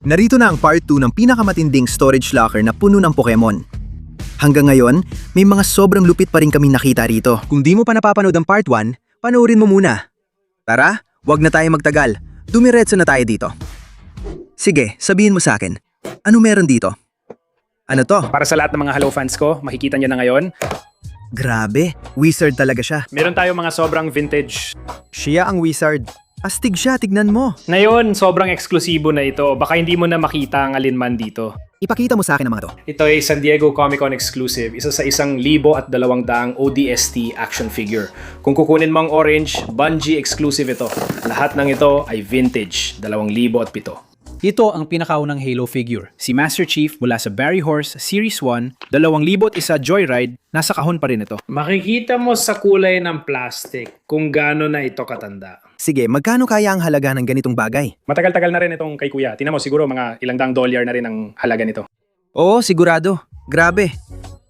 Narito na ang part 2 ng pinakamatinding storage locker na puno ng Pokemon. Hanggang ngayon, may mga sobrang lupit pa rin kami nakita rito. Kung di mo pa napapanood ang part 1, panoorin mo muna. Tara, wag na tayo magtagal. Dumiretso na tayo dito. Sige, sabihin mo sa akin. Ano meron dito? Ano to? Para sa lahat ng mga Halo fans ko, makikita nyo na ngayon. Grabe, wizard talaga siya. Meron tayong mga sobrang vintage. Siya ang wizard. Astig siya, tignan mo. Ngayon, sobrang eksklusibo na ito. Baka hindi mo na makita ang alinman dito. Ipakita mo sa akin ang mga to. Ito ay San Diego Comic Con exclusive. Isa sa 1,200 ODST action figure. Kung kukunin mo ang orange, Bungie exclusive ito. Lahat ng ito ay vintage, 2007. Ito ang pinakaunang Halo figure. Si Master Chief mula sa Barry Horse Series 1, 2001 Joyride, nasa kahon pa rin ito. Makikita mo sa kulay ng plastic kung gaano na ito katanda. Sige, magkano kaya ang halaga ng ganitong bagay? Matagal-tagal na rin itong kay Kuya. Tingnan mo, siguro mga ilang daang dolyar na rin ang halaga nito. Oo, sigurado. Grabe.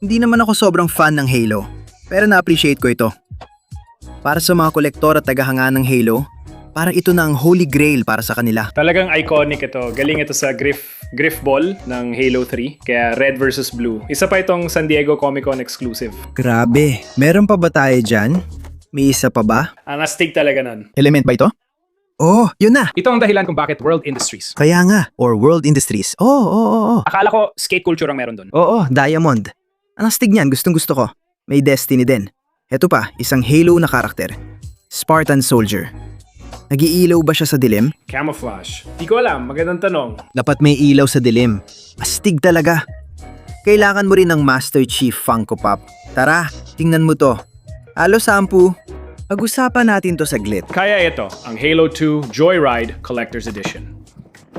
Hindi naman ako sobrang fan ng Halo, pero na-appreciate ko ito. Para sa mga kolektor at tagahanga ng Halo, parang ito na ang holy grail para sa kanila. Talagang iconic ito. Galing ito sa Griff Ball ng Halo 3, kaya red versus blue. Isa pa itong San Diego Comic Con exclusive. Grabe, meron pa ba tayo dyan? May isa pa ba? Ang astig talaga nun. Element ba ito? Oh, yun na! Ito ang dahilan kung bakit World Industries. Kaya nga, or World Industries. Oo. Akala ko skate culture ang meron dun. Oo, Diamond. Ang astig niyan, gustong gusto ko. May Destiny din. Ito pa, isang Halo na karakter. Spartan Soldier. Nag-iilaw ba siya sa dilim? Camouflage. Di ko alam, magandang tanong. Dapat may ilaw sa dilim. Astig talaga. Kailangan mo rin ng Master Chief Funko Pop. Tara, tingnan mo to. Halo sampu. Pag-usapan natin to saglit. Kaya ito, ang Halo 2 Joyride Collector's Edition.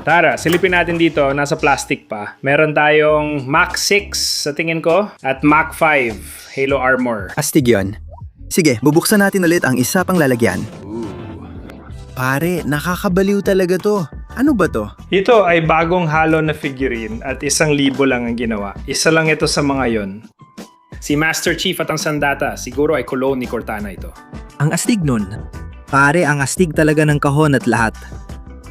Tara, silipin natin dito, nasa plastic pa. Meron tayong Mach 6 sa tingin ko at Mach 5 Halo Armor. Astig yun. Sige, bubuksan natin ulit ang isa pang lalagyan. Pare, nakakabaliw talaga to. Ano ba to? Ito ay bagong Halo na figurine at 1,000 lang ang ginawa. Isa lang ito sa mga yon. Si Master Chief at ang Sandata, siguro ay clone ni Cortana ito. Ang astig nun. Pare, ang astig talaga ng kahon at lahat.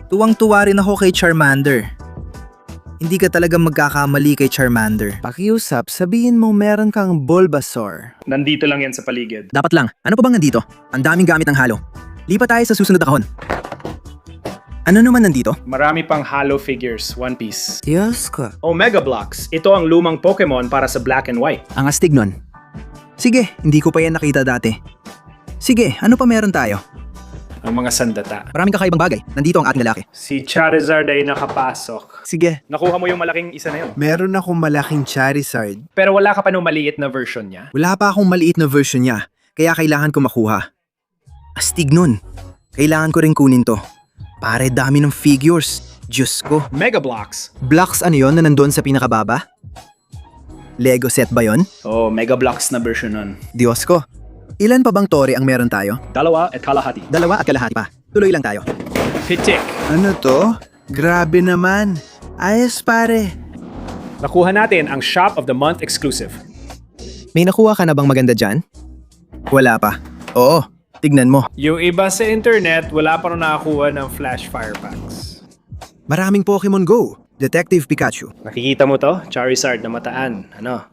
Tuwang-tuwa rin ako kay Charmander. Hindi ka talaga magkakamali kay Charmander. Pakiusap, sabihin mo meron kang Bulbasaur. Nandito lang yan sa paligid. Dapat lang. Ano pa bang nandito? Ang daming gamit ng Halo. Lipat tayo sa susunod na kahon. Ano naman nandito? Marami pang Halo figures, One Piece. Diyos ko. Omega Blocks, ito ang lumang Pokemon para sa Black and White. Ang astig nun. Sige, hindi ko pa yan nakita dati. Sige, ano pa meron tayo? Ang mga Sandata. Maraming kakaibang bagay. Nandito ang ating lalaki. Si Charizard ay nakapasok. Sige. Nakuha mo yung malaking isa na yun. Meron akong malaking Charizard. Pero wala ka pa nung maliit na version niya. Wala pa akong maliit na version niya, kaya kailangan ko makuha. Astig nun. Kailangan ko rin kunin to. Pare, dami ng figures. Diyos ko. Mega Blocks. Blocks ano yon na nandun sa pinakababa? Lego set ba yon? Oh, Mega Blocks na version nun. Diyos ko. Ilan pa bang tori ang meron tayo? 2 at kalahati. 2 at kalahati pa. Tuloy lang tayo. Pitik. Ano to? Grabe naman. Ayos pare. Nakuha natin ang Shop of the Month exclusive. May nakuha ka na bang maganda dyan? Wala pa. Oo, tignan mo. Yung iba sa internet, wala pa rin nakakuha ng Flash Fire Packs. Maraming Pokemon Go. Detective Pikachu. Nakikita mo to? Charizard na mataan. Ano?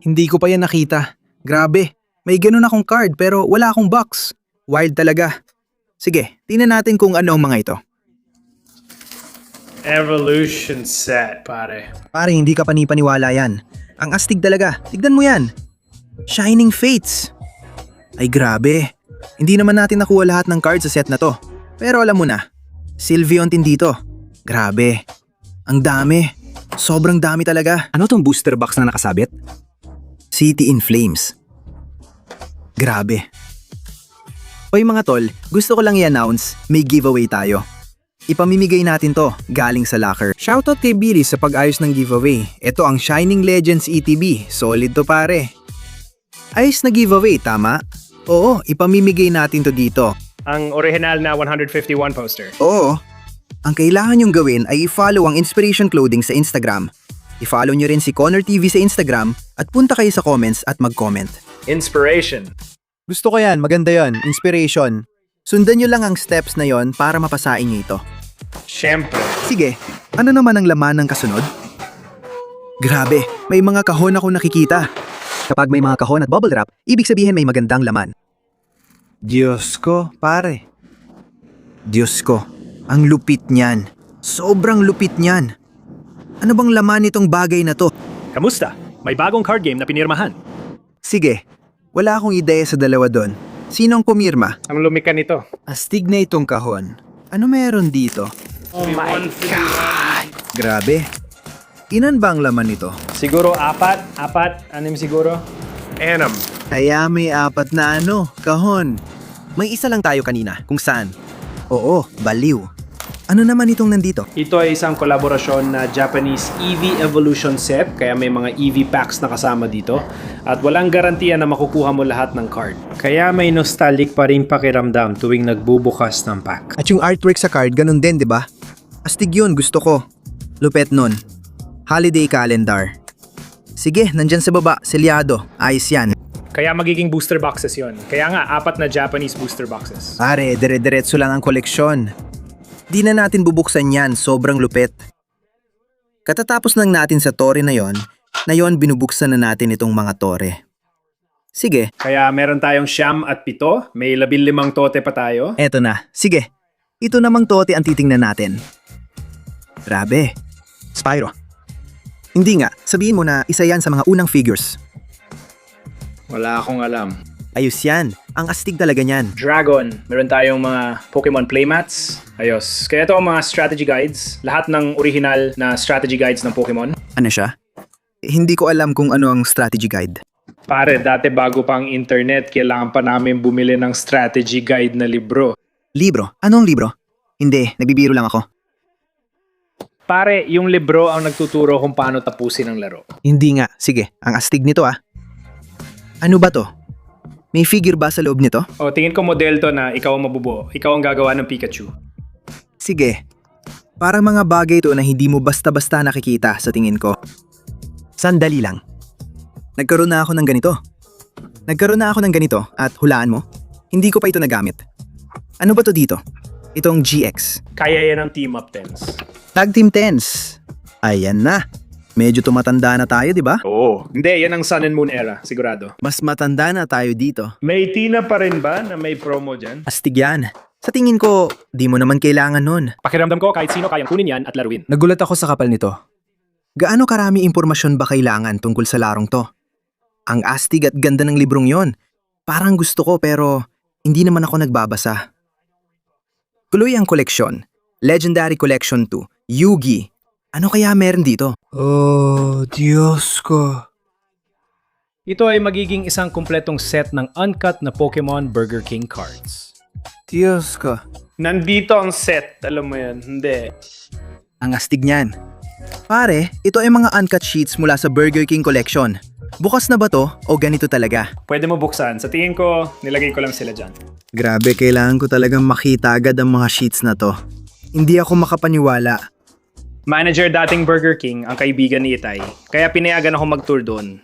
Hindi ko pa yan nakita. Grabe. May ganun akong card pero wala akong box. Wild talaga. Sige, tingnan natin kung ano ang mga ito. Evolution set, pare. Pare, hindi ka panipaniwala yan. Ang astig talaga. Tignan mo yan. Shining Fates. Ay grabe. Hindi naman natin nakuha lahat ng cards sa set na to. Pero alam mo na, Sylveon din dito. Grabe. Ang dami. Sobrang dami talaga. Ano tong booster box na nakasabit? City in Flames. Grabe. Hoy mga tol, gusto ko lang i-announce, may giveaway tayo. Ipamimigay natin to, galing sa locker. Shoutout kay Billy sa pag-ayos ng giveaway. Ito ang Shining Legends ETB, solid to pare. Ayos na giveaway, tama? Oo, ipamimigay natin to dito. Ang original na 151 poster. Oo. Ang kailangan nyong gawin ay i-follow ang Inspiration Clothing sa Instagram. I-follow nyo rin si Connor TV sa Instagram at punta kayo sa comments at mag-comment. Inspiration. Gusto ko yan, maganda yon, inspiration. Sundan nyo lang ang steps na yon para mapasain nyo ito. Siyempre. Sige, ano naman ang laman ng kasunod? Grabe, may mga kahon ako nakikita. Kapag may mga kahon at bubble wrap, ibig sabihin may magandang laman. Diyos ko, pare. Diyos ko, ang lupit niyan. Sobrang lupit niyan. Ano bang laman nitong bagay na to? Kamusta? May bagong card game na pinirmahan. Sige, wala akong ideya sa dalawa doon. Sinong pumirma? Ang lumika nito. Astig na itong kahon. Ano meron dito? Oh my God! Grabe. Ilan ba ang laman nito? Siguro apat, anim siguro. Enam. Kaya may apat na kahon. May isa lang tayo kanina, kung saan. Oo, baliw. Ano naman itong nandito? Ito ay isang kolaborasyon na Japanese EV Evolution set, kaya may mga EV packs na kasama dito. At walang garantiya na makukuha mo lahat ng card. Kaya may nostalgic pa rin pakiramdam tuwing nagbubukas ng pack. At yung artwork sa card, ganun din, di ba? Astig yun, gusto ko. Lupet nun. Holiday calendar. Sige, nandyan sa baba, selyado. Ayos yan. Kaya magiging booster boxes yon. Kaya nga, 4 na Japanese booster boxes. Pare, dire-diretso lang ang koleksyon. Di na natin bubuksan yan, sobrang lupet. Katatapos lang natin sa tore na yon binubuksan na natin itong mga tore. Sige, Kaya meron tayong 9 at 7, may 15 tote pa tayo. eto na. Sige, ito namang tote ang titingnan natin. Grabe. Spyro. Hindi nga, sabihin mo na isa yan sa mga unang figures. Wala akong alam. Ayos yan, ang astig talaga niyan. Dragon, meron tayong mga Pokemon playmats. Ayos. Kaya ito ang mga strategy guides. Lahat ng original na strategy guides ng Pokemon. Ano siya? Hindi ko alam kung ano ang strategy guide. Pare, dati bago pang internet, kailangan pa namin bumili ng strategy guide na libro. Libro? Anong libro? Hindi, nagbibiro lang ako. Pare, yung libro ang nagtuturo kung paano tapusin ang laro. Hindi nga, sige, ang astig nito ah. Ano ba to? May figure ba sa loob nito? O, tingin ko model to na ikaw ang mabubuo. Ikaw ang gagawa ng Pikachu. Sige. Parang mga bagay to na hindi mo basta-basta nakikita sa tingin ko. Sandali lang. Nagkaroon na ako ng ganito at hulaan mo, hindi ko pa ito nagamit. Ano ba to dito? Itong GX. Kaya yan ang Team Up 10s. Tag Team 10s. Ayan na. Medyo tumatanda na tayo, di ba? Oo. Hindi, yan ang Sun and Moon era, sigurado. Mas matanda na tayo dito. May Tina pa rin ba na may promo dyan? Astig yan. Sa tingin ko, di mo naman kailangan nun. Pakiramdam ko kahit sino kayang kunin yan at laruin. Nagulat ako sa kapal nito. Gaano karami impormasyon ba kailangan tungkol sa larong to? Ang astig at ganda ng librong yon. Parang gusto ko pero hindi naman ako nagbabasa. Tuloy ang koleksyon. Legendary Collection 2. Yugi. Ano kaya meron dito? Oh, Diyos ko. Ito ay magiging isang kumpletong set ng uncut na Pokemon Burger King cards. Diyos ko. Nandito ang set, alam mo yan. Hindi. Ang astig niyan. Pare, ito ay mga uncut sheets mula sa Burger King Collection. Bukas na ba to o ganito talaga? Pwede mo buksan. Sa tingin ko, nilagay ko lang sila dyan. Grabe, kailangan ko talagang makita agad ang mga sheets na to. Hindi ako makapaniwala. Manager dating Burger King ang kaibigan ni Itay, kaya pinayagan ako mag-tour doon.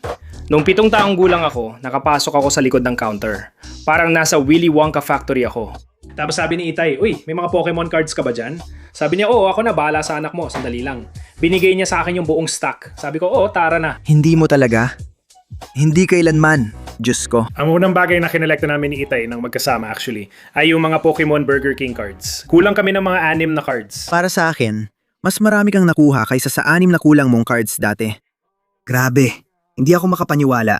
Nung 7 taong gulang ako, nakapasok ako sa likod ng counter. Parang nasa Willy Wonka factory ako. Tapos sabi ni Itay, "Uy, may mga Pokemon cards ka ba dyan?" Sabi niya, "Oo, ako na, bahala sa anak mo, sandali lang." Binigay niya sa akin yung buong stock. Sabi ko, "Oo, tara na." Hindi mo talaga? Hindi kailanman. Diyos ko. Ang unang bagay na kinolekta namin ni Itay nang magkasama actually, ay yung mga Pokemon Burger King cards. Kulang kami ng mga 6 na cards. Para sa akin, mas marami kang nakuha kaysa sa 6 na kulang mong cards dati. Grabe, hindi ako makapaniwala.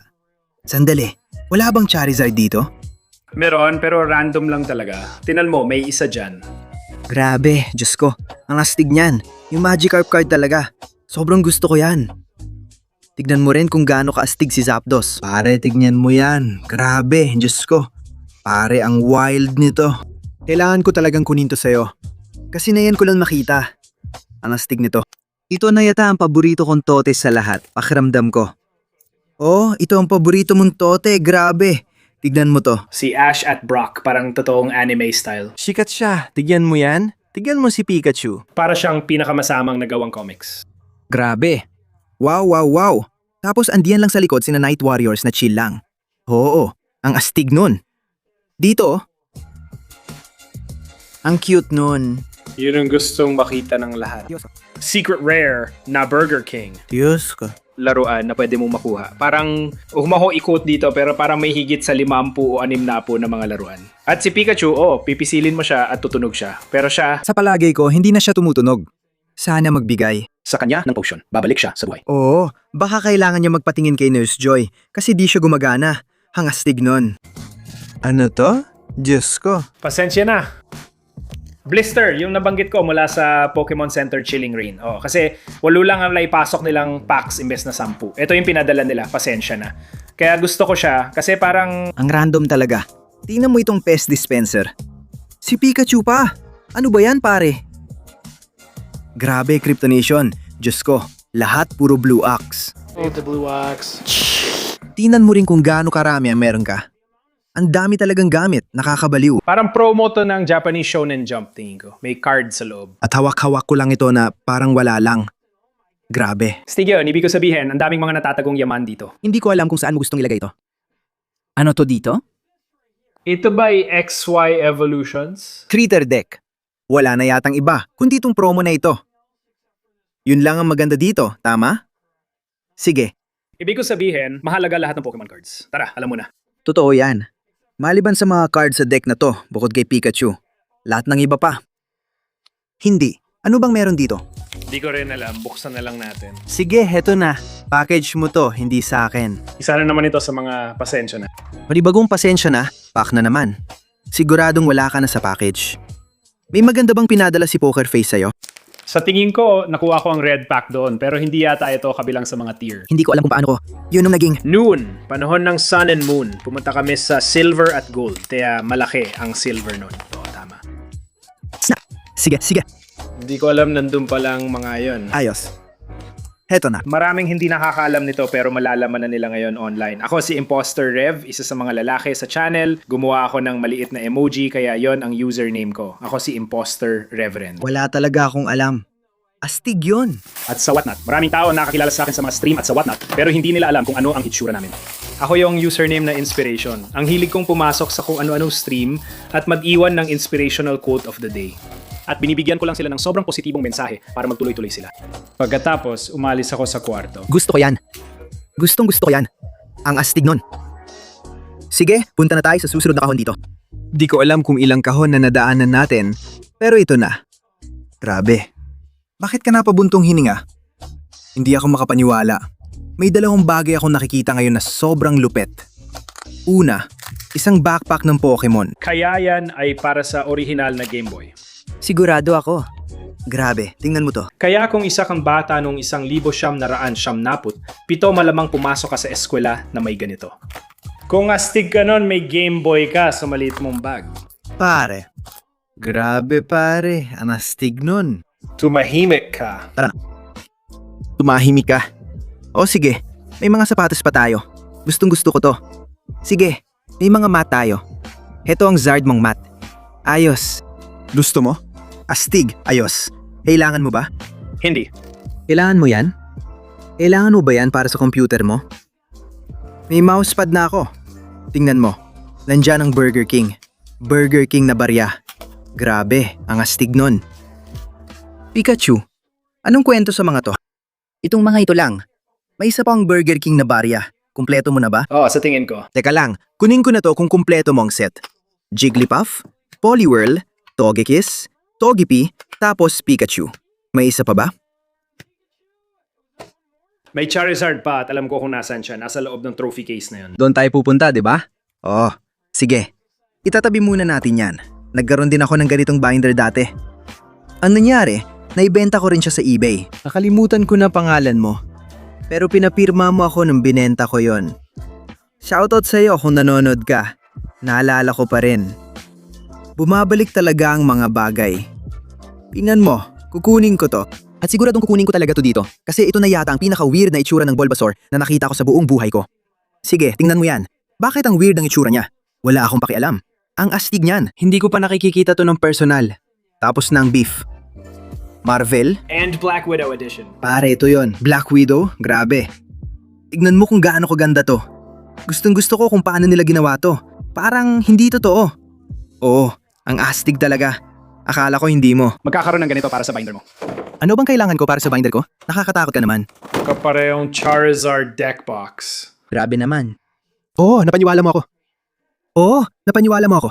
Sandali, wala bang Charizard dito? Meron, pero random lang talaga. Tinan mo, may isa dyan. Grabe, Diyos ko, ang astig niyan. Yung Magikarp card talaga. Sobrang gusto ko yan. Tignan mo rin kung gaano kaastig si Zapdos. Pare, tignan mo yan. Grabe, Diyos ko. Pare, ang wild nito. Kailangan ko talagang kunin to sa'yo. Kasi na yan ko lang makita. Ang astig nito. Ito na yata ang paborito kong tote sa lahat. Pakiramdam ko. Oh, ito ang paborito mong tote. Grabe. Tignan mo to. Si Ash at Brock, parang totoong anime style. Sikat siya. Tignan mo yan. Tignan mo si Pikachu. Para siyang pinakamasamang nagawang comics. Grabe. Wow, wow, wow. Tapos andiyan lang sa likod sina Night Warriors na chill lang. Oo, ang astig nun. Dito, ang cute nun. Yun ang gustong makita ng lahat. Secret rare na Burger King. Diyos ko. Laruan na pwede mong makuha. Parang, humaho i-quote dito, pero parang may higit sa 50 o 60 na mga laruan. At si Pikachu, pipisilin mo siya at tutunog siya. Pero siya, Sa palagay ko, hindi na siya tumutunog. Sana magbigay. sa kanya ng potion, babalik siya sa buhay. Oo, baka kailangan niya magpatingin kay Nurse Joy kasi di siya gumagana. Hangastig nun. Ano to? Diyos ko. Pasensya na. Blister, yung nabanggit ko mula sa Pokemon Center Chilling Reign. Kasi walo lang ang naipasok nilang packs imbes na 10. Ito yung pinadala nila, pasensya na. Kaya gusto ko siya kasi parang Ang random talaga. Tingnan mo itong pest dispenser. Si Pikachu pa. Ano ba yan pare? Grabe, Kryptonation. Diyos ko, lahat puro Blue Ox. the Blue Ox. Tingnan mo rin kung gaano karami ang meron ka. Ang dami talagang gamit, nakakabaliw. Parang promo to ng Japanese Shonen Jump tingin ko. May card sa loob. At hawak-hawak ko lang ito na parang wala lang. Grabe. Stigyo, ibig ko sabihin, ang daming mga natatagong yaman dito. Hindi ko alam kung saan mo gustong ilagay ito. Ano to dito? Ito ba ay XY Evolutions? Critter deck. Wala na yatang iba, kundi itong promo na ito. Yun lang ang maganda dito, tama? Sige, Ibig ko sabihin, mahalaga lahat ng Pokemon cards. Tara, alam mo na. totoo yan. Maliban sa mga cards sa deck na to, bukod kay Pikachu, lahat ng iba pa. Hindi. Ano bang meron dito? Di ko rin alam, buksan na lang natin. Sige, heto na. Package mo to, hindi sa akin. Isa na naman ito sa mga pasensya na. Malibagong pasensya na, pack na naman. Siguradong wala ka na sa package. May maganda bang pinadala si Poker Face sa'yo? Sa tingin ko, nakuha ko ang red pack doon, pero hindi yata ito kabilang sa mga tier. Hindi ko alam kung paano ko. Yun ang naging... Noon, panahon ng Sun and Moon, pumunta kami sa Silver at Gold, kaya malaki ang Silver noon. Oo, tama. Sige, sige. Hindi ko alam nandun palang mga yon. Ayos. Heto na. Maraming hindi nakakaalam nito pero malalaman na nila ngayon online. Ako si Imposter Rev, isa sa mga lalaki sa channel. Gumawa ako ng maliit na emoji kaya yon ang username ko. Ako si Imposter Reverend. Wala talaga akong alam. Astig yun. At sa Whatnot, maraming tao nakakilala sa akin sa mga stream at sa Whatnot pero hindi nila alam kung ano ang hitsura namin. Ako yung username na Inspiration. Ang hilig kong pumasok sa kung ano-ano stream at mag-iwan ng inspirational quote of the day. At binibigyan ko lang sila ng sobrang positibong mensahe para magtuloy-tuloy sila. Pagkatapos, umalis ako sa kwarto. Gusto ko yan. Gustong gusto ko yan. Ang astig nun. Sige, punta na tayo sa susunod na kahon dito. Di ko alam kung ilang kahon na nadaanan natin, pero ito na. Grabe. Bakit ka napabuntong hininga? Hindi ako makapaniwala. May dalawang bagay akong nakikita ngayon na sobrang lupet. Una, isang backpack ng Pokemon. Kaya yan ay para sa original na Game Boy. Sigurado ako. Grabe, tingnan mo to. Kaya kung isa kang bata nung 1997, pito malamang pumasok ka sa eskwela na may ganito. Kung astig ka nun, may Game Boy ka sa maliit mong bag. Pare. Grabe pare, ang astig nun. Tumahimik ka. Tumahimik ka. O sige, may mga sapatos pa tayo. Gustong gusto ko to. Sige, may mga mat tayo. Heto ang Zard mong mat. Ayos. Gusto mo? Astig, ayos. Kailangan mo ba? Hindi. Kailangan mo yan? Kailangan mo ba yan para sa computer mo? May mousepad na ako. Tingnan mo. Nandyan ang Burger King. Burger King na barya. Grabe, ang astig nun. Pikachu, anong kwento sa mga to? Itong mga ito lang. May isa pang Burger King na barya. Kumpleto mo na ba? Oo, sa tingin ko. Teka lang, kunin ko na to kung kumpleto mo ang set. Jigglypuff, Poliwhirl, Togekiss, Togepi, tapos Pikachu. May isa pa ba? May Charizard pa at alam ko kung nasan siya. Nasa loob ng trophy case na yun. Doon tayo pupunta, di ba? Oo, sige. Itatabi muna natin yan. Nagkaroon din ako ng ganitong binder dati. Ang nangyari, naibenta ko rin siya sa eBay. Nakalimutan ko na pangalan mo. Pero pinapirma mo ako nung binenta ko yon. Shoutout sa'yo kung nanonood ka. Naalala ko pa rin. Bumabalik talaga ang mga bagay. Tingnan mo, kukunin ko to. At siguradong kukunin ko talaga to dito. Kasi ito na yata ang pinaka-weird na itsura ng Bulbasaur na nakita ko sa buong buhay ko. Sige, tingnan mo yan. Bakit ang weird ang itsura niya? Wala akong pakialam. Ang astig niyan. Hindi ko pa nakikikita to ng personal. Tapos na ang beef. Marvel? And Black Widow Edition. Pare, ito yon. Black Widow? Grabe. Tignan mo kung gaano kaganda to. Gustong gusto ko kung paano nila ginawa to. Parang hindi totoo. Oo, ang astig talaga. Akala ko hindi mo. Magkakaroon ng ganito para sa binder mo. Ano bang kailangan ko para sa binder ko? Nakakatakot ka naman. Kaparehong Charizard deck box. Grabe naman. Oo, napaniwala mo ako. Oo, napaniwala mo ako.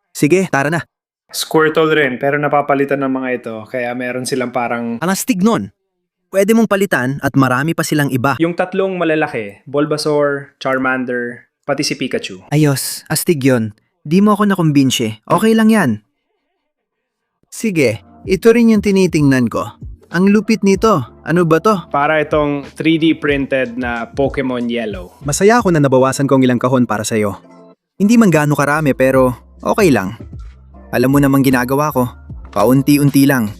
Sige, tara na. Squirtle rin, pero napapalitan ng mga ito. Kaya meron silang parang... Ang astig nun. Pwede mong palitan at marami pa silang iba. Yung tatlong malalaki, Bulbasaur, Charmander, pati si Pikachu. Ayos, astig yun. Di mo ako nakumbinse. Okay lang yan. Sige, ito rin yung tinitingnan ko. Ang lupit nito. Ano ba to? Para itong 3D printed na Pokemon Yellow. Masaya ako na nabawasan kong ilang kahon para sa'yo. Hindi man gaano karami pero okay lang. Alam mo namang ginagawa ko. Paunti-unti lang.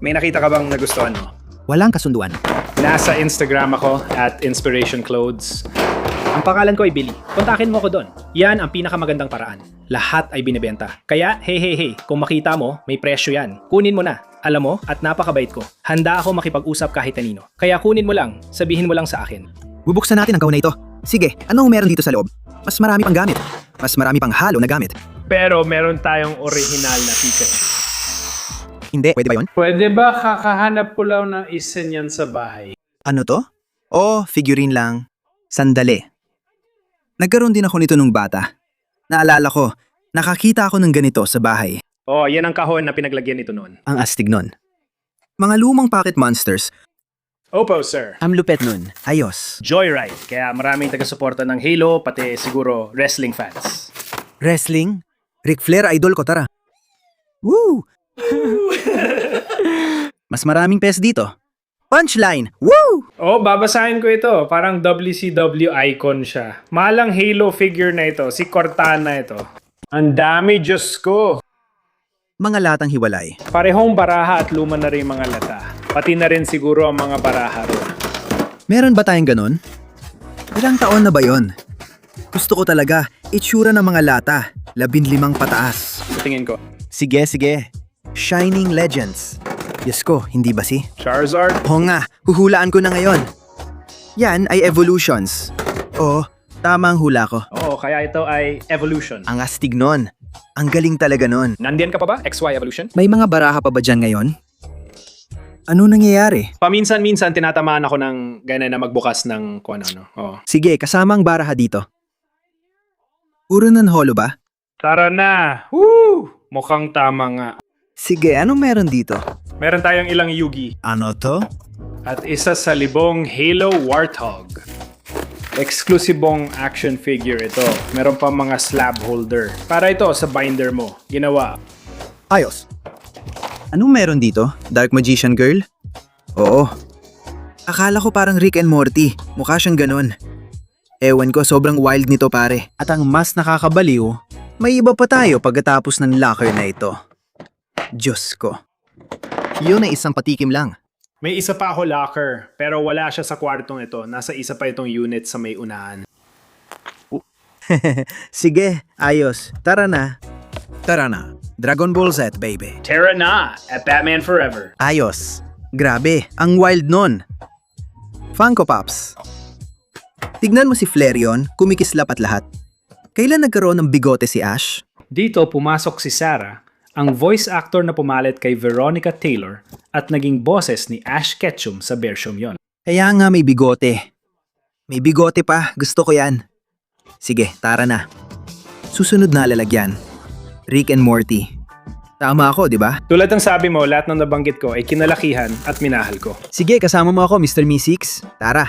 May nakita ka bang nagustuhan mo? Walang kasunduan. Nasa Instagram ako at Inspiration Clothes. Ang pangalan ko ay Billy. Kontakin mo ko doon. Yan ang pinakamagandang paraan. Lahat ay binibenta. Kaya, hey, kung makita mo, may presyo yan. Kunin mo na. Alam mo, at napakabait ko. Handa ako makipag-usap kahit kanino. Kaya kunin mo lang, sabihin mo lang sa akin. Bubuksan natin ang kahon na ito. Sige, anong meron dito sa loob? Mas marami pang gamit. Mas marami pang halo na gamit. Pero meron tayong original na Pikachu. Hindi, pwede ba yun? Pwede ba kakahanap ko lang ng isa niyan sa bahay? Ano to? Oh, figurine lang. Sandali. Nagkaroon din ako nito nung bata. Naalala ko, nakakita ako ng ganito sa bahay. Oh, yan ang kahon na pinaglagyan ito noon. Ang astig nun. Mga lumang pocket monsters. Opo, sir. Ang lupet nun. Ayos. Joyride. Kaya maraming taga-suporta ng Halo, pati siguro wrestling fans. Wrestling? Ric Flair idol ko, tara. Woo! Mas maraming pes dito. Punchline! Woo! Oh, babasahin ko ito. Parang WCW icon siya. Malang Halo figure na ito. Si Cortana ito. Ang dami, Diyos ko. Mga latang hiwalay. Parehong baraha at luma na rin mga lata. Pati na rin siguro ang mga baraha ron. Meron ba tayong ganun? Ilang taon na ba yon? Gusto ko talaga, itsura ng mga lata. 15 pataas. Sa tingin ko. Sige. Shining Legends. Yes ko, hindi ba si? Charizard? Oo nga, huhulaan ko na ngayon. Yan ay Evolutions. Oo, tama ang hula ko. Oo, kaya ito ay Evolution. Ang astig nun. Ang galing talaga nun. Nandiyan ka pa ba? XY Evolution? May mga baraha pa ba dyan ngayon? Ano nangyayari? Paminsan-minsan tinatamaan ako ng ganyan na magbukas ng kung ano. Oo. Sige, kasama ang baraha dito. Puro ng holo ba? Tara na! Woo! Mukhang tama nga. Sige, anong meron dito? Meron tayong ilang Yugi. Ano to? At isa sa libong Halo Warthog. Eksklusibong action figure ito. Meron pa mga slab holder. Para ito sa binder mo. Ginawa. Ayos. Anong meron dito? Dark Magician Girl? Oo. Akala ko parang Rick and Morty. Mukha siyang ganun. Ewan ko, sobrang wild nito pare. At ang mas nakakabaliw, may iba pa tayo pagkatapos ng locker na ito. Diyos ko. Yun ay isang patikim lang. May isa pa ako locker. Pero wala siya sa kwartong ito. Nasa isa pa itong unit sa may unahan. Sige, ayos. Tara na. Tara na. Dragon Ball Z, baby. Tara na! At Batman Forever. Ayos. Grabe, ang wild nun. Funko Pops. Tignan mo si Flareon, kumikislap at lahat. Kailan nagkaroon ng bigote si Ash? Dito pumasok si Sarah, ang voice actor na pumalit kay Veronica Taylor at naging boses ni Ash Ketchum sa Bershom yon. Kaya nga may bigote. May bigote pa, gusto ko yan. Sige, tara na. Susunod na lalagyan. Rick and Morty. Tama ako, di ba? Tulad ng sabi mo, lahat ng nabanggit ko ay kinalakihan at minahal ko. Sige, kasama mo ako, Mr. Meeseeks. Tara,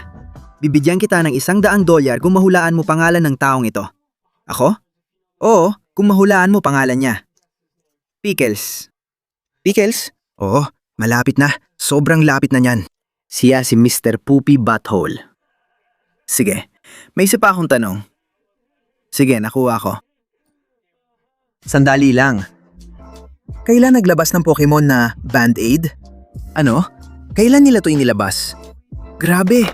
bibigyan kita ng $100 kung mahulaan mo pangalan ng taong ito. Ako? Oo, kung mahulaan mo pangalan niya. Pickles. Pickles? Oo, malapit na. Sobrang lapit na niyan. Siya si Mr. Poopy Butthole. Sige, may isa pa akong tanong. Sige, nakuha ko. Sandali lang. Kailan naglabas ng Pokemon na Band-Aid? Ano? Kailan nila to inilabas? Grabe!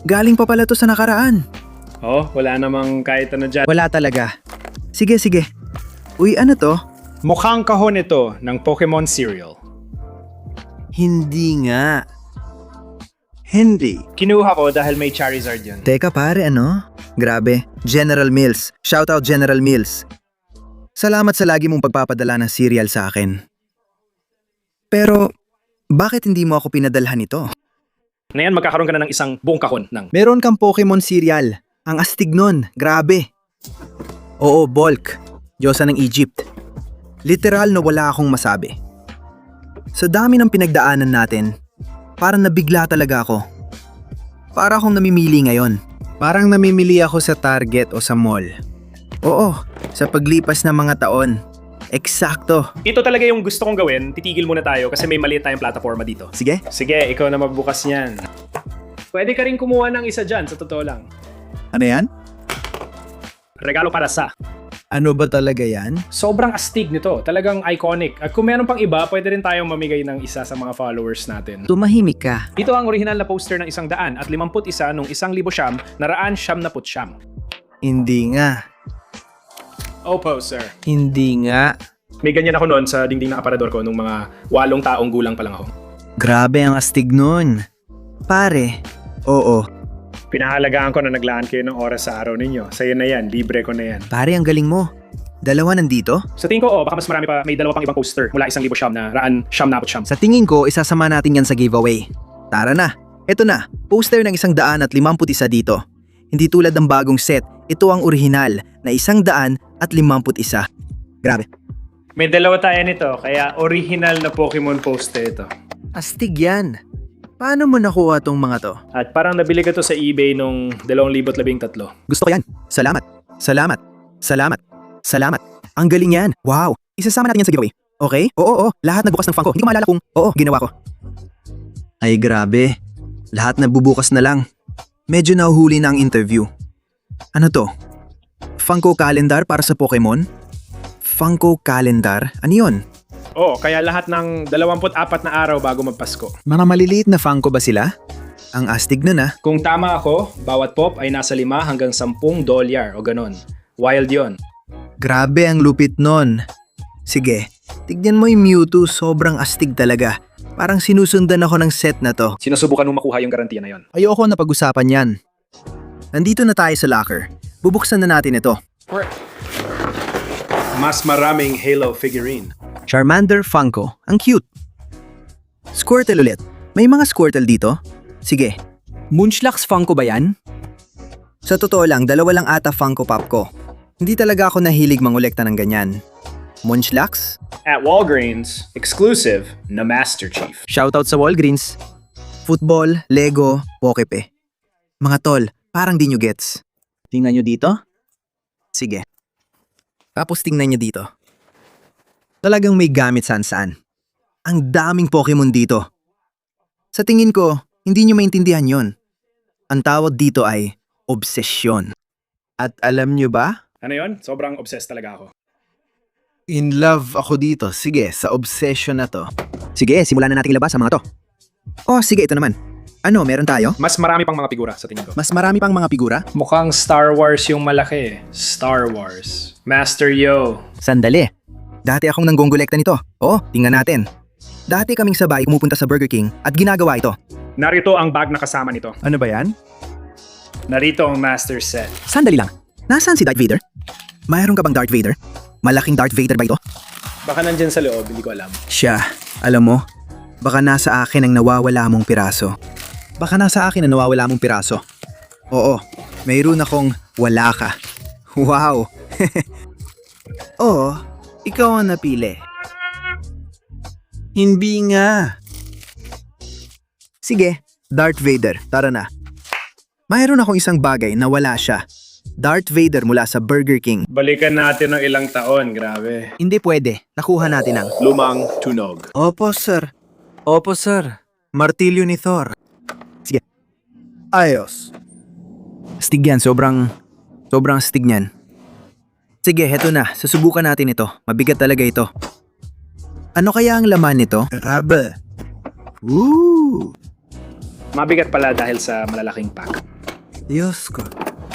Galing pa pala to sa nakaraan. Oh, wala namang kahit ano dyan. Wala talaga. Sige. Uy, ano to? Mukhang kahon ito ng Pokemon cereal. Hindi nga. Hindi. Kinuha ko dahil may Charizard yun. Teka pare, ano? Grabe. General Mills. Shoutout General Mills. Salamat sa lagi mong pagpapadala ng cereal sa akin. Pero, bakit hindi mo ako pinadalhan ito? Ngayon magkakaroon ka na ng isang buong kahon ng... Meron kang Pokemon cereal. Ang astig nun. Grabe. Oo, Bulk. Diyosa ng Egypt. Literal na wala akong masabi. Sa dami ng pinagdaanan natin, parang nabigla talaga ako. Para akong namimili ngayon. Parang namimili ako sa Target o sa mall. Oo, sa paglipas ng mga taon. Eksakto. Ito talaga yung gusto kong gawin. Titigil muna tayo kasi may maliit tayong plataforma dito. Sige. Sige, ikaw na magbukas niyan. Pwede ka rin kumuha ng isa dyan, sa totoo lang. Ano yan? Regalo para sa... Ano ba talaga yan? Sobrang astig nito. Talagang iconic. At kung meron pang iba, pwede rin tayong mamigay ng isa sa mga followers natin. Tumahimik ka. Ito ang original na poster ng 100 at 51 nung 1,000 na raan siyam na putsyam. Hindi nga. Opo, sir. Hindi nga. May ganyan ako noon sa dingding ng aparador ko nung mga 8 taong gulang pa lang ako. Grabe ang astig nun. Pare. Oo. Pinahalagaan ko na naglaan kayo ng oras sa araw ninyo. Sa'yo na yan, libre ko na yan. Pare, ang galing mo. Dalawa nandito? Sa tingin ko, baka mas marami pa, may dalawa pang ibang poster mula 1,000 na raan siyam na putsyam. Sa tingin ko, isasama natin yan sa giveaway. Tara na. Ito na. Poster ng 151 dito. Hindi tulad ng bagong set. Ito ang orihinal na 151. Grabe. May dalawa tayo nito, kaya original na Pokemon poster ito. Astig yan. Paano mo nakuha tong mga to? At parang nabili ko to sa eBay nung 2013. Gusto ko yan. Salamat. Salamat. Salamat. Salamat. Ang galing yan. Wow. Isasama natin yan sa giveaway. Okay? Oo. Lahat nagbukas ng Funko. Hindi ko maalala kung ginawa ko. Ay grabe. Lahat nagbubukas na lang. Medyo nahuhuli na ang interview. Ano to? Funko calendar para sa Pokemon? Funko calendar? Ano yun? Oo, kaya lahat ng 24 na araw bago magpasko. Mga maliliit na Funko ba sila? Ang astig nun ah. Kung tama ako, bawat pop ay nasa 5 hanggang 10 dolyar o ganon. Wild yon. Grabe ang lupit nun. Sige, tignan mo yung Mewtwo, sobrang astig talaga. Parang sinusundan ako ng set na to. Sinusubukan mong makuha yung garantiya na yon. Ayoko na pag-usapan yan. Nandito na tayo sa locker. Bubuksan na natin ito. Mas maraming Halo figurine. Charmander Funko. Ang cute. Squirtle ulit. May mga Squirtle dito? Sige. Munchlax Funko ba yan? Sa totoo lang, 2 lang ata Funko Pop ko. Hindi talaga ako nahilig mangolekta ng ganyan. Munchlax? At Walgreens, exclusive na Master Chief. Shoutout sa Walgreens. Football, Lego, Pokepe. Mga tol, parang di nyo gets. Tingnan nyo dito? Sige. Tapos tingnan nyo dito. Talagang may gamit saan-saan. Ang daming Pokemon dito. Sa tingin ko, hindi nyo maintindihan yon. Ang tawag dito ay obsesyon. At alam nyo ba? Ano yon? Sobrang obsessed talaga ako. In love ako dito. Sige, sa obsession na to. Sige, simulan na nating ilabas ang mga to. Oh, sige, ito naman. Ano, meron tayo? Mas marami pang mga figura sa tingin ko. Mas marami pang mga figura? Mukhang Star Wars yung malaki. Star Wars. Master Yo. Sandali. Dati akong nanggongolekta nito. Oh, tingnan natin. Dati kaming sabay pumupunta sa Burger King at ginagawa ito. Narito ang bag na kasama nito. Ano ba yan? Narito ang Master Set. Sandali lang. Nasaan si Darth Vader? Mayroon ka bang Darth Vader? Malaking Darth Vader ba ito? Baka nandyan sa loob, hindi ko alam. Siya, alam mo, baka nasa akin ang nawawala mong piraso. Baka nasa akin ang nawawala mong piraso. Oo, mayroon akong wala ka. Wow! Oo, ikaw ang napili. Hindi nga. Sige, Darth Vader, tara na. Mayroon akong isang bagay na wala siya. Darth Vader mula sa Burger King. Balikan natin ng ilang taon, grabe. Hindi pwede, nakuha natin ang... Lumang tunog. Opo, sir. Opo, sir. Martilyo ni Thor. Sige. Ayos. Astig yan, sobrang astig niyan. Sige, heto na. Susubukan natin ito. Mabigat talaga ito. Ano kaya ang laman nito? Grabe. Woo! Mabigat pala dahil sa malalaking pack. Diyos ko.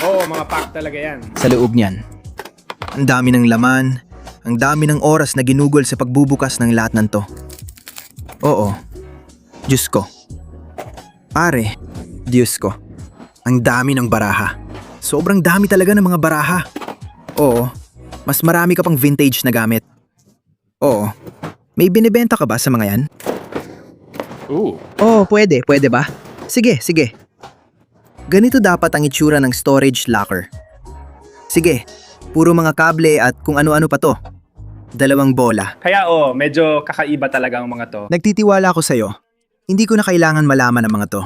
Oo, mga pack talaga yan. Sa loob niyan. Ang dami ng laman. Ang dami ng oras na ginugol sa pagbubukas ng lahat ng to. Oo. Diyos ko. Pare, Diyos ko. Ang dami ng baraha. Sobrang dami talaga ng mga baraha. Oo. Mas marami ka pang vintage na gamit. Oo. May binibenta ka ba sa mga yan? Ooh. Oo, pwede ba? Sige. Ganito dapat ang itsura ng storage locker. Sige, puro mga kable at kung ano-ano pa to. 2 bola. Kaya medyo kakaiba talaga ang mga to. Nagtitiwala ako sa'yo. Hindi ko na kailangan malaman ang mga to.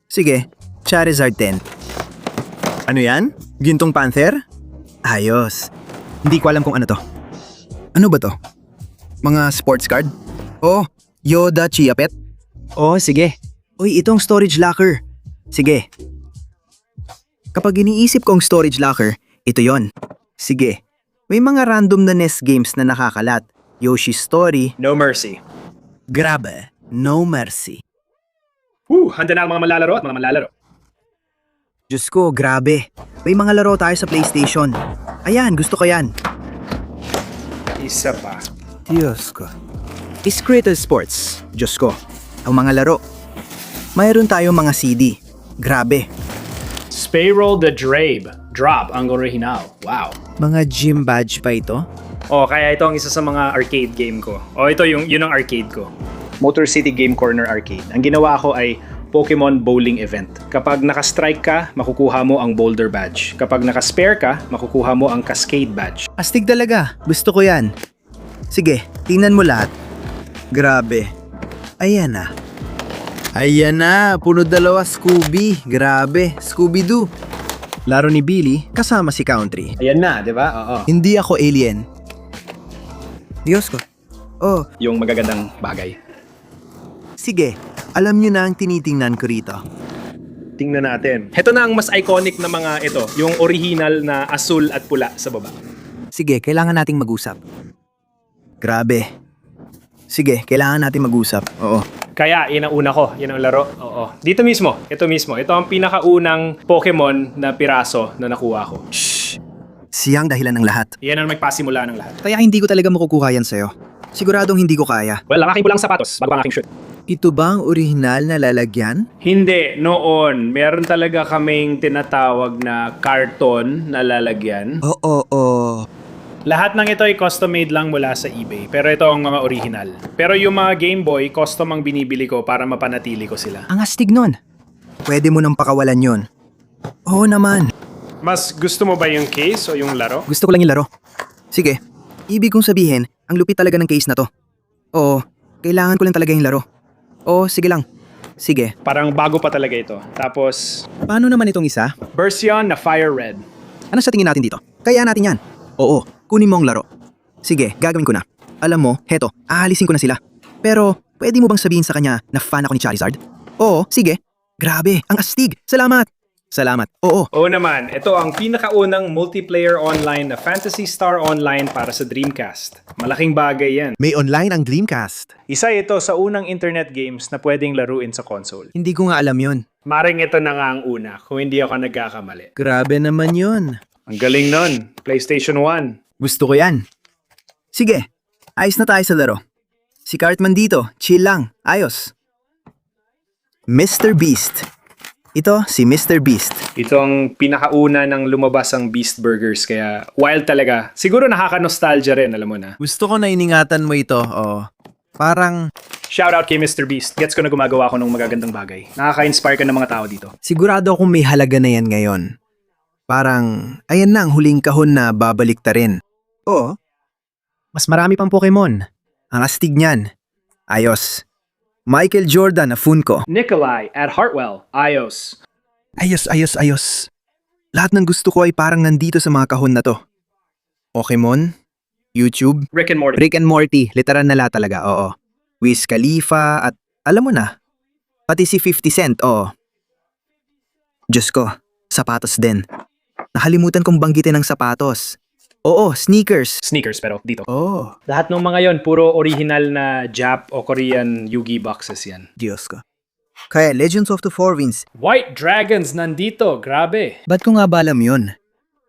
Sige, Charizard 10. Ano yan? Gintong Panther? Ayos. Hindi ko alam kung ano to. Ano ba to? Mga sports card? Oh, Yoda Chia Pet? Oh, sige. Uy, ito ang storage locker. Sige. Kapag iniisip ko ang storage locker, ito yon. Sige. May mga random na NES games na nakakalat. Yoshi's Story. No mercy. Grabe. No mercy. Handa na ang mga malalaro at mga malalaro. Diyos ko, grabe. May mga laro tayo sa PlayStation. Ayan, gusto ko yan. Isa pa. Diyos ko. Discreet Sports. Diyos ko. Ang mga laro. Mayroon tayong mga CD. Grabe. Spayroll the Drabe. Drop ang original. Wow. Mga gym badge pa ito? Kaya ito ang isa sa mga arcade game ko. Ito yun ang arcade ko. Motor City Game Corner Arcade. Ang ginawa ko ay Pokemon Bowling Event. Kapag naka-strike ka, makukuha mo ang Boulder Badge. Kapag naka-spare ka, makukuha mo ang Cascade Badge. Astig talaga. Gusto ko yan. Sige, tingnan mo lahat. Grabe. Ayan na. Ayan na, puno 2 Scooby. Grabe, Scooby-Doo. Laro ni Billy, kasama si Country. Ayan na, di ba? Oo. Hindi ako alien. Diyos ko. Oh, Yung magagandang bagay. sige. Alam nyo na ang tinitingnan ko rito. Tingnan natin. Ito na ang mas iconic na mga ito. Yung original na asul at pula sa baba. Sige, kailangan nating mag-usap. Grabe. Sige, kailangan nating mag-usap. Oo. Kaya, yun ang una ko. Yun ang laro. Oo. Dito mismo. Ito mismo. Ito ang pinakaunang Pokemon na piraso na nakuha ko. Shh. Siyang dahilan ng lahat. Yan ang magpasimula ng lahat. Kaya hindi ko talaga makukuha yan sa'yo. Siguradong hindi ko kaya. Well, ang aking pulang sapatos bago ang aking shirt. Ito ba ang orihinal na lalagyan? Hindi, noon. Meron talaga kaming tinatawag na karton na lalagyan. Oo. Lahat ng ito ay custom-made lang mula sa eBay. Pero ito ang mga original. Pero yung mga Game Boy, custom ang binibili ko para mapanatili ko sila. Ang astig nun. Pwede mo nang pakawalan yun. Oo naman. Mas gusto mo ba yung case o yung laro? Gusto ko lang yung laro. Sige. Ibig kong sabihin, ang lupit talaga ng case na to. Oo. Kailangan ko lang talaga yung laro. Oo, sige lang. Sige. Parang bago pa talaga ito. Tapos, Paano naman itong isa? version na Fire Red. Ano sa tingin natin dito? Kaya natin yan. Oo, kunin mo ang laro. Sige, gagawin ko na. Alam mo, heto, aalisin ko na sila. Pero, pwede mo bang sabihin sa kanya na fan ako ni Charizard? Oo, sige. Grabe, ang astig. Salamat. Oo. Oo naman, ito ang pinakaunang multiplayer online na Phantasy Star Online para sa Dreamcast. Malaking bagay yan. May online ang Dreamcast. Isa ito sa unang internet games na pwedeng laruin sa console. Hindi ko nga alam yon. Maring ito na nga ang una, kung hindi ako nagkakamali. Grabe naman yon. Ang galing nun, PlayStation 1. Gusto ko yan. Sige, ayos na tayo sa laro. Si Cartman dito, chill lang, ayos. Mr. Beast. Ito si Mr. Beast. Ito ang pinakauna ng lumabas ang Beast Burgers, kaya wild talaga. Siguro nakaka-nostalgia rin, alam mo na. Gusto ko na iningatan mo ito, Parang Shoutout kay Mr. Beast. Gets ko na gumagawa ako ng magagandang bagay. Nakaka-inspire ka ng mga tao dito. sigurado akong may halaga na yan ngayon. Parang, ayan na ang huling kahon na babalik ta rin. Oo. Mas marami pang Pokemon. Ang astig niyan. Ayos. Michael Jordan na Funko. Nikolai at Hartwell, iOS. Ayos. Lahat ng gusto ko ay parang nandito sa mga kahon na to. Pokemon, YouTube, Rick and Morty. Rick and Morty, literal na lahat talaga, oo. Wiz Khalifa at alam mo na, pati si 50 Cent, oo. Diyos ko, sapatos din. Nakalimutan kong banggitin ang sapatos. Oo, sneakers. Sneakers pero dito. Oh, Lahat ng mga yon puro original na Jap o Korean Yugi boxes yan. Diyos ko. Kaya Legends of the Four Winds, White Dragons nandito, grabe. ba't ko nga ba alam yun?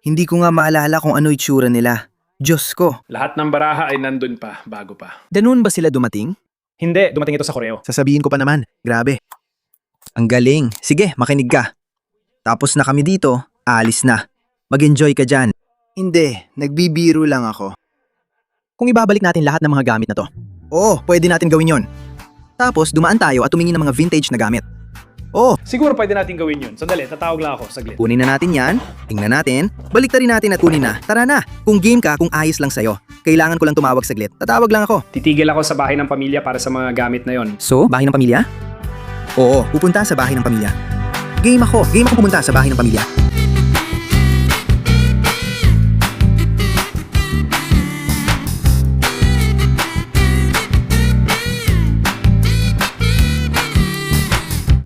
Hindi ko nga maalala kung ano itsura nila. Diyos ko. Lahat ng baraha ay nandun pa, bago pa. Ganun ba sila dumating? Hindi, dumating ito sa Koreo. Sasabihin ko pa naman, grabe. Ang galing. Sige, makinig ka. Tapos na kami dito, aalis na. Mag-enjoy ka dyan. Hindi, nagbibiro lang ako. Kung ibabalik natin lahat ng mga gamit na to. Oo, pwede natin gawin yon. Tapos dumaan tayo at tumingin ng mga vintage na gamit. Oo, Siguro pwede natin gawin yun. Sandali, tatawag lang ako. Saglit. kunin na natin yan, tingnan natin, baliktarin natin at kunin na. Tara na, kung game ka, kung ayos lang sa'yo. Kailangan ko lang tumawag saglit. Tatawag lang ako. Titigil ako sa bahay ng pamilya para sa mga gamit na yon. So, bahay ng pamilya? Oo, pupunta sa bahay ng pamilya. Game ako pumunta sa bahay ng pamilya.